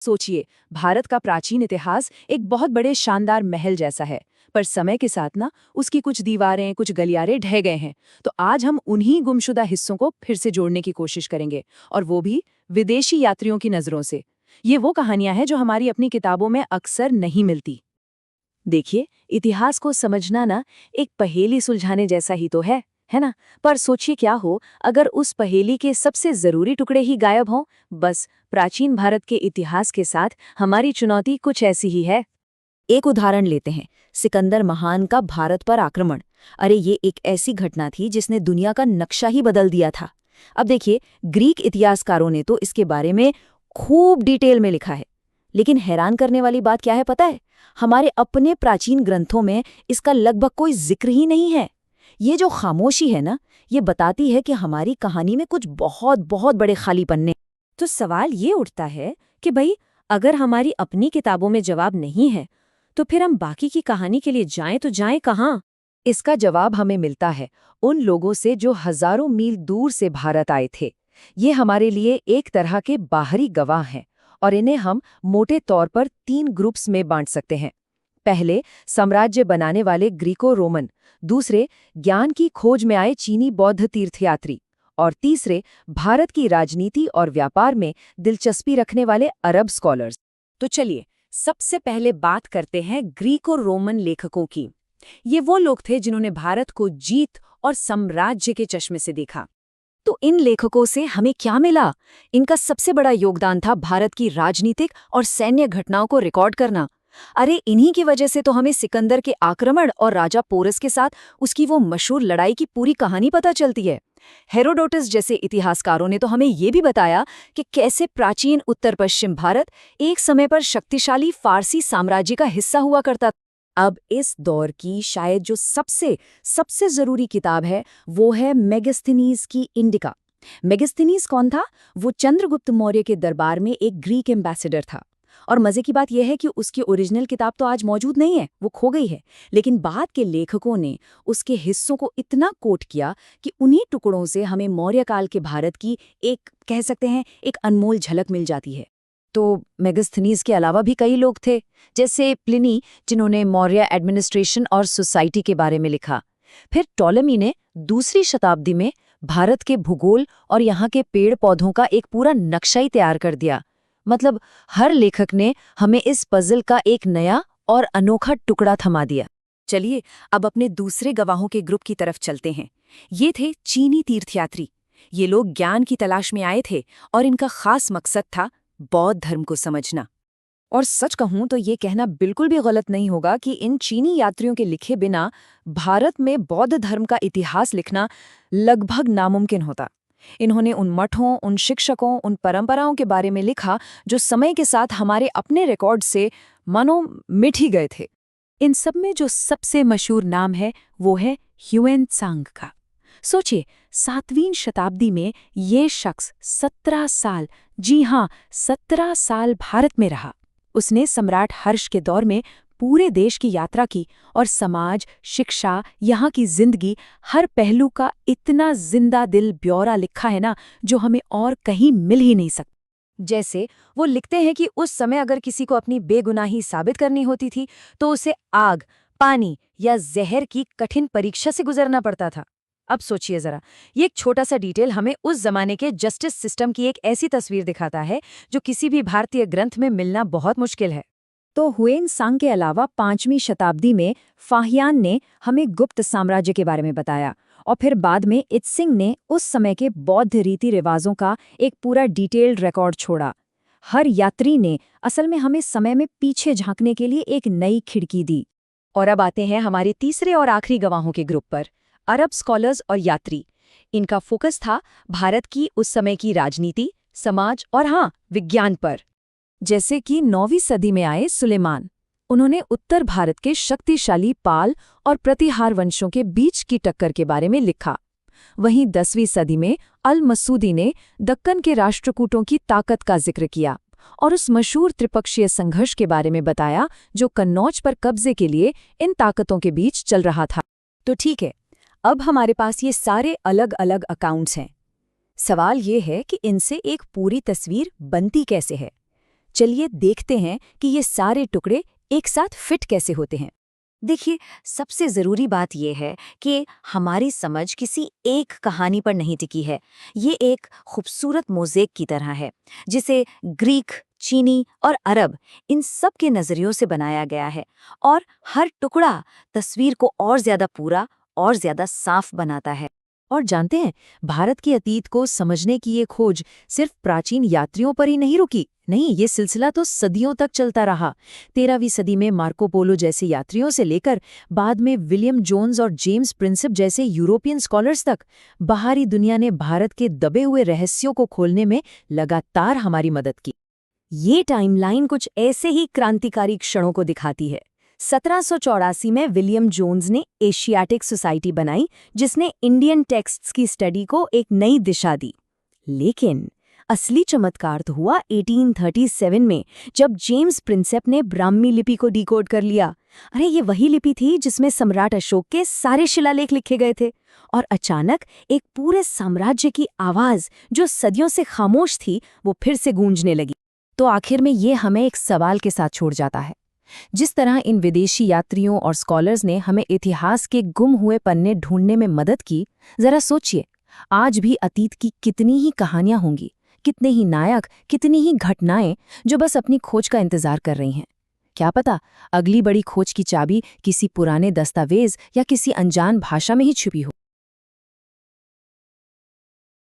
सोचिए, भारत का प्राचीन इतिहास एक बहुत बड़े शानदार महल जैसा है, पर समय के साथ ना उसकी कुछ दीवारें, कुछ गलियारे ढह गए हैं। तो आज हम उन्हीं गुमशुदा हिस्सों को फिर से जोड़ने की कोशिश करेंगे, और वो भी विदेशी यात्रियों की नजरों से। ये वो कहानियां हैं जो हमारी अपनी किताबों में अक्सर नहीं मिलती। देखिए, इतिहास को समझना ना एक पहेली सुलझाने जैसा ही तो है ना? पर सोचिए क्या हो अगर उस पहेली के सबसे जरूरी टुकड़े ही गायब हों। बस, प्राचीन भारत के इतिहास के साथ हमारी चुनौती कुछ ऐसी ही है। एक उदाहरण लेते हैं, सिकंदर महान का भारत पर आक्रमण। अरे ये एक ऐसी घटना थी जिसने दुनिया का नक्शा ही बदल दिया था। अब देखिए, ग्रीक इतिहासकारों ने तो इसके बारे में खूब डिटेल में लिखा है, लेकिन हैरान करने वाली बात क्या है पता है? हमारे अपने प्राचीन ग्रंथों में इसका लगभग कोई जिक्र ही नहीं है। ये जो खामोशी है ना, ये बताती है कि हमारी कहानी में कुछ बहुत बहुत बड़े खाली पन्ने। तो सवाल ये उठता है कि भाई, अगर हमारी अपनी किताबों में जवाब नहीं है, तो फिर हम बाकी की कहानी के लिए जाएं तो जाएं कहाँ? इसका जवाब हमें मिलता है उन लोगों से जो हजारों मील दूर से भारत आए थे। ये हमारे लिए एक तरह के बाहरी गवाह हैं, और इन्हें हम मोटे तौर पर 3 ग्रुप्स में बांट सकते हैं। पहले, साम्राज्य बनाने वाले ग्रीको रोमन। दूसरे, ज्ञान की खोज में आए चीनी बौद्ध तीर्थयात्री। और तीसरे, भारत की राजनीति और व्यापार में दिलचस्पी रखने वाले अरब स्कॉलर्स। तो चलिए, सबसे पहले बात करते हैं ग्रीको रोमन लेखकों की। ये वो लोग थे जिन्होंने भारत को जीत और साम्राज्य के चश्मे से देखा। तो इन लेखकों से हमें क्या मिला? इनका सबसे बड़ा योगदान था भारत की राजनीतिक और सैन्य घटनाओं को रिकॉर्ड करना। अरे इन्हीं की वजह से तो हमें सिकंदर के आक्रमण और राजा पोरस के साथ उसकी वो मशहूर लड़ाई की पूरी कहानी पता चलती है। हेरोडोटस जैसे इतिहासकारों ने तो हमें ये भी बताया कि कैसे प्राचीन उत्तर पश्चिम भारत एक समय पर शक्तिशाली फारसी साम्राज्य का हिस्सा हुआ करता। अब इस दौर की शायद जो सबसे सबसे जरूरी किताब है, वो है मेगास्थनीज की इंडिका। मेगास्थनीज कौन था? वो चंद्रगुप्त मौर्य के दरबार में एक ग्रीक एम्बेसडर था। और मजे की बात यह है कि उसकी ओरिजिनल किताब तो आज मौजूद नहीं है, वो खो गई है। लेकिन बाद के लेखकों ने उसके हिस्सों को इतना कोट किया कि उन्हीं टुकड़ों से हमें मौर्य काल के भारत की एक, कह सकते हैं, एक अनमोल झलक मिल जाती है। तो मेगास्थनीज के अलावा भी कई लोग थे, जैसे प्लिनी, जिन्होंने मौर्य एडमिनिस्ट्रेशन और सोसाइटी के बारे में लिखा। फिर टॉलेमी ने दूसरी शताब्दी में भारत के भूगोल और यहाँ के पेड़ पौधों का एक पूरा नक्शा ही तैयार कर दिया। मतलब हर लेखक ने हमें इस पजल का एक नया और अनोखा टुकड़ा थमा दिया। चलिए, अब अपने दूसरे गवाहों के ग्रुप की तरफ चलते हैं। ये थे चीनी तीर्थयात्री। ये लोग ज्ञान की तलाश में आए थे, और इनका खास मकसद था बौद्ध धर्म को समझना। और सच कहूं तो ये कहना बिल्कुल भी गलत नहीं होगा कि इन चीनी यात्रियों के लिखे बिना भारत में बौद्ध धर्म का इतिहास लिखना लगभग नामुमकिन होता। इन्होंने उन मठों, उन शिक्षकों, उन परंपराओं के बारे में लिखा जो समय के साथ हमारे अपने रिकॉर्ड से मानो मिट ही गए थे। इन सब में जो सबसे मशहूर नाम है, वो है ह्यूएन त्सांग का। सोचिए, 7वीं शताब्दी में ये शख्स 17 साल, जी हाँ, 17 साल भारत में रहा। उसने सम्राट हर्ष के दौर में पूरे देश की यात्रा की, और समाज, शिक्षा, यहाँ की जिंदगी, हर पहलू का इतना जिंदा दिल ब्यौरा लिखा है ना, जो हमें और कहीं मिल ही नहीं सकता। जैसे वो लिखते हैं कि उस समय अगर किसी को अपनी बेगुनाही साबित करनी होती थी, तो उसे आग, पानी या जहर की कठिन परीक्षा से गुजरना पड़ता था। अब सोचिए जरा, ये एक छोटा सा डिटेल हमें उस जमाने के जस्टिस सिस्टम की एक ऐसी तस्वीर दिखाता है जो किसी भी भारतीय ग्रंथ में मिलना बहुत मुश्किल है। तो हुएन सांग के अलावा 5वीं शताब्दी में फाहियान ने हमें गुप्त साम्राज्य के बारे में बताया, और फिर बाद में इत्सिंग ने उस समय के बौद्ध रीति रिवाजों का एक पूरा डिटेल्ड रिकॉर्ड छोड़ा। हर यात्री ने असल में हमें समय में पीछे झांकने के लिए एक नई खिड़की दी। और अब आते हैं हमारे तीसरे और आखिरी गवाहों के ग्रुप पर, अरब स्कॉलर्स और यात्री। इनका फोकस था भारत की उस समय की राजनीति, समाज और हाँ, विज्ञान पर। जैसे कि 9वीं सदी में आए सुलेमान। उन्होंने उत्तर भारत के शक्तिशाली पाल और प्रतिहार वंशों के बीच की टक्कर के बारे में लिखा। वहीं 10वीं सदी में अल मसूदी ने दक्कन के राष्ट्रकूटों की ताकत का जिक्र किया और उस मशहूर त्रिपक्षीय संघर्ष के बारे में बताया जो कन्नौज पर कब्जे के लिए इन ताकतों के बीच चल रहा था। तो ठीक है, अब हमारे पास ये सारे अलग अलग अकाउंट्स हैं। सवाल ये है कि इनसे एक पूरी तस्वीर बनती कैसे है। चलिए देखते हैं कि ये सारे टुकड़े एक साथ फिट कैसे होते हैं। देखिए, सबसे ज़रूरी बात यह है कि हमारी समझ किसी एक कहानी पर नहीं टिकी है। ये एक खूबसूरत मोज़ेक की तरह है, जिसे ग्रीक, चीनी और अरब इन सब के नज़रियों से बनाया गया है, और हर टुकड़ा तस्वीर को और ज़्यादा पूरा और ज़्यादा साफ बनाता है। और जानते हैं, भारत के अतीत को समझने की ये खोज सिर्फ प्राचीन यात्रियों पर ही नहीं रुकी। नहीं, ये सिलसिला तो सदियों तक चलता रहा। 13वीं सदी में मार्को पोलो जैसे यात्रियों से लेकर बाद में विलियम जोन्स और जेम्स प्रिंसेप जैसे यूरोपियन स्कॉलर्स तक बाहरी दुनिया ने भारत के दबे हुए रहस्यों को खोलने में लगातार हमारी मदद की। ये टाइमलाइन कुछ ऐसे ही क्रांतिकारी क्षणों को दिखाती है। 1784 में विलियम जोन्स ने एशियाटिक सोसाइटी बनाई, जिसने इंडियन टेक्स्ट्स की स्टडी को एक नई दिशा दी। लेकिन असली चमत्कार तो हुआ 1837 में, जब जेम्स प्रिंसेप ने ब्राह्मी लिपि को डिकोड कर लिया। अरे, ये वही लिपि थी जिसमें सम्राट अशोक के सारे शिलालेख लिखे गए थे। और अचानक एक पूरे साम्राज्य की आवाज, जो सदियों से खामोश थी, वो फिर से गूंजने लगी। तो आखिर में ये हमें एक सवाल के साथ छोड़ जाता है। जिस तरह इन विदेशी यात्रियों और स्कॉलर्स ने हमें इतिहास के गुम हुए पन्ने ढूंढने में मदद की, जरा सोचिए, आज भी अतीत की कितनी ही कहानियां होंगी, कितने ही नायक, कितनी ही घटनाएं जो बस अपनी खोज का इंतजार कर रही हैं। क्या पता अगली बड़ी खोज की चाबी किसी पुराने दस्तावेज या किसी अनजान भाषा में ही छुपी हो।